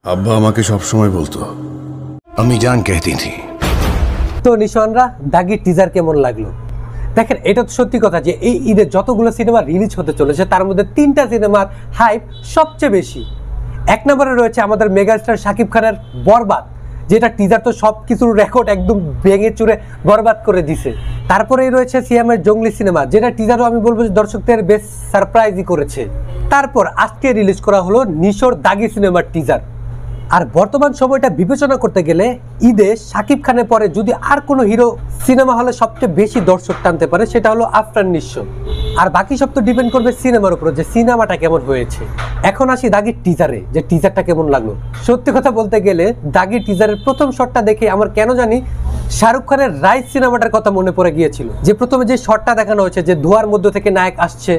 আব্বা আমাকে সবসময় বলতো, আমি জান कहती थी। তো নিশানরা দাগি টিজার কেমন লাগলো? দেখেন, এটা তো সত্যি কথা যে এই ঈদে যতগুলো সিনেমা রিলিজ হতে চলেছে তার মধ্যে 3টা সিনেমার হাইপ সবচেয়ে বেশি। এক নম্বরে রয়েছে আমাদের মেগাস্টার শাকিব খানের বরবাদ, যেটা টিজার তো সব কিছুর রেকর্ড একদম ভেঙে চুরে বরবাদ করে দিছে। তারপরেই রয়েছে সিয়ামের জঙ্গলি সিনেমা, যেটা টিজারও আমি বলবো যে দর্শকদের বেশ সারপ্রাইজই করেছে। তারপর আজকে রিলিজ করা হলো নিশোর দাগি সিনেমার টিজার। আর বর্তমান সময়টা বিবেচনা করতে গেলে ঈদে শাকিব খানের পরে যদি আর কোনো হিরো সিনেমা হলে সবচেয়ে বেশি দর্শক টানতে পারে সেটা হলো আফরান নিশো। আর বাকি সব তো ডিপেন্ড করবে সিনেমার উপর, যে সিনেমাটা কেমন হয়েছে। এখন আসি দাগির টিজারে, যে টিজারটা কেমন লাগলো। সত্যি কথা বলতে গেলে দাগির টিজারের প্রথম শটটা দেখে আমার কেন জানি শাহরুখ খানের রাইস সিনেমাটার কথা মনে পড়ে গিয়েছিল। যে প্রথমে যে শটটা দেখানো হয়েছে, যে ধোয়ার মধ্য থেকে নায়ক আসছে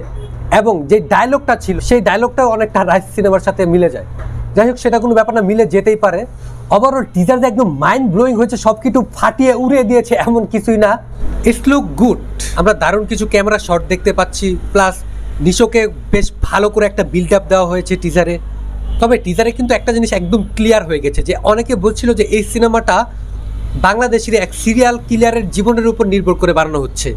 এবং যে ডায়লগটা ছিল সেই ডায়লগটাও অনেকটা রাইস সিনেমার সাথে মিলে যায়। যাই হোক, সেটা কোনো ব্যাপার না, মিলে যেতেই পারে। ওভারঅল টিজার যে একদম মাইন্ড ব্লোয়িং হয়েছে, সব কিছু ফাটিয়ে উড়িয়ে দিয়েছে এমন কিছুই না। It's look good. আমরা দারুণ কিছু ক্যামেরা শট দেখতে পাচ্ছি, প্লাস নিশোকে বেশ ভালো করে একটা বিল্ড আপ দেওয়া হয়েছে টিজারে। তবে টিজারে কিন্তু একটা জিনিস একদম ক্লিয়ার হয়ে গেছে, যে অনেকে বলছিল যে এই সিনেমাটা বাংলাদেশের এক সিরিয়াল কিলারের জীবনের উপর নির্ভর করে বানানো হচ্ছে।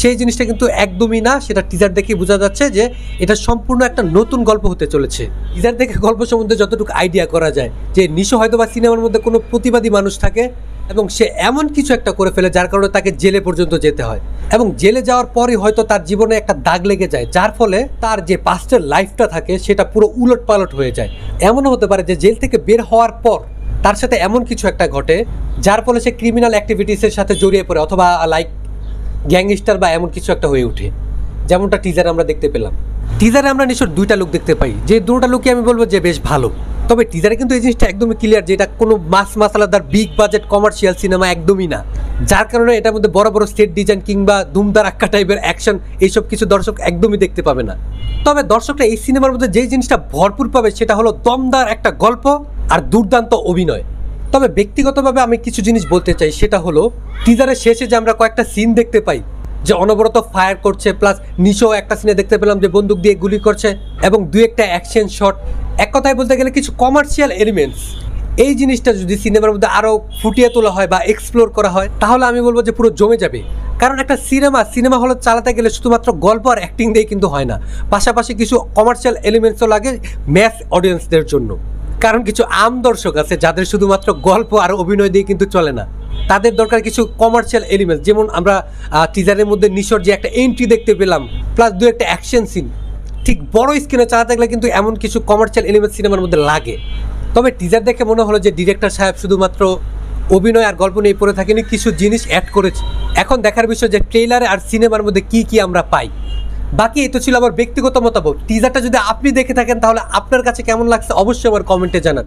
সেই জিনিসটা কিন্তু একদমই না, সেটা টিজার দেখে বোঝা যাচ্ছে যে এটা সম্পূর্ণ একটা নতুন গল্প হতে চলেছে। টিজার দেখে গল্প সম্বন্ধে যতটুকু আইডিয়া করা যায়, যে নিশো হয়তো বা সিনেমার মধ্যে কোনো প্রতিবাদী মানুষ থাকে এবং সে এমন কিছু একটা করে ফেলে যার কারণে তাকে জেলে পর্যন্ত যেতে হয়, এবং জেলে যাওয়ার পরই হয়তো তার জীবনে একটা দাগ লেগে যায়, যার ফলে তার যে পাস্টের লাইফটা থাকে সেটা পুরো উলট পালট হয়ে যায়। এমনও হতে পারে যে জেল থেকে বের হওয়ার পর তার সাথে এমন কিছু একটা ঘটে যার ফলে সে ক্রিমিনাল অ্যাক্টিভিটিসের সাথে জড়িয়ে পড়ে, অথবা লাইক গ্যাংস্টার বা এমন কিছু একটা হয়ে ওঠে, যেমনটা টিজারে আমরা দেখতে পেলাম। টিজারে আমরা নিশ্চয় 2টা লুক দেখতে পাই, যে 2টা লুকই আমি বলবো যে বেশ ভালো। তবে টিজারে কিন্তু এই জিনিসটা একদমই ক্লিয়ার যে এটা কোনো মাস মাসালাদার বিগ বাজেট কমার্শিয়াল সিনেমা একদমই না, যার কারণে এটার মধ্যে বড় বড় সেট ডিজাইন কিংবা ধুমধারাক্কা টাইপের অ্যাকশন এইসব কিছু দর্শক একদমই দেখতে পাবে না। তবে দর্শকরা এই সিনেমার মধ্যে যেই জিনিসটা ভরপুর পাবে সেটা হলো দমদার একটা গল্প আর দুর্দান্ত অভিনয়। তবে ব্যক্তিগতভাবে আমি কিছু জিনিস বলতে চাই, সেটা হলো টিজারের শেষে যে আমরা কয়েকটা সিন দেখতে পাই, যে অনবরত ফায়ার করছে, প্লাস নিশো একটা সিনে দেখতে পেলাম যে বন্দুক দিয়ে গুলি করছে, এবং 2-একটা অ্যাকশন শট, এক কথায় বলতে গেলে কিছু কমার্শিয়াল এলিমেন্টস। এই জিনিসটা যদি সিনেমার মধ্যে আরও ফুটিয়ে তোলা হয় বা এক্সপ্লোর করা হয় তাহলে আমি বলবো যে পুরো জমে যাবে। কারণ একটা সিনেমা হলে চালাতে গেলে শুধুমাত্র গল্প আর অ্যাক্টিং দিয়ে কিন্তু হয় না, পাশাপাশি কিছু কমার্শিয়াল এলিমেন্টসও লাগে ম্যাস অডিয়েন্সদের জন্য। কারণ কিছু আম দর্শক আছে যাদের শুধুমাত্র গল্প আর অভিনয় দিয়ে কিন্তু চলে না, তাদের দরকার কিছু কমার্শিয়াল এলিমেন্টস। যেমন আমরা টিজারের মধ্যে নিশোর যে একটা এন্ট্রি দেখতে পেলাম, প্লাস 2-একটা অ্যাকশন সিন, ঠিক বড় স্ক্রিনে চালাতে গেলে কিন্তু এমন কিছু কমার্শিয়াল এলিমেন্ট সিনেমার মধ্যে লাগে। তবে টিজার দেখে মনে হলো যে ডিরেক্টর সাহেব শুধুমাত্র অভিনয় আর গল্প নিয়ে পড়ে থাকেনি, কিছু জিনিস অ্যাড করেছে। এখন দেখার বিষয় যে ট্রেইলারে আর সিনেমার মধ্যে কি কি আমরা পাই। বাকি এই তো ছিল আমার ব্যক্তিগত মতামত। টিজারটা যদি আপনি দেখে থাকেন তাহলে আপনার কাছে কেমন লাগছে অবশ্যই আমার কমেন্টে জানান।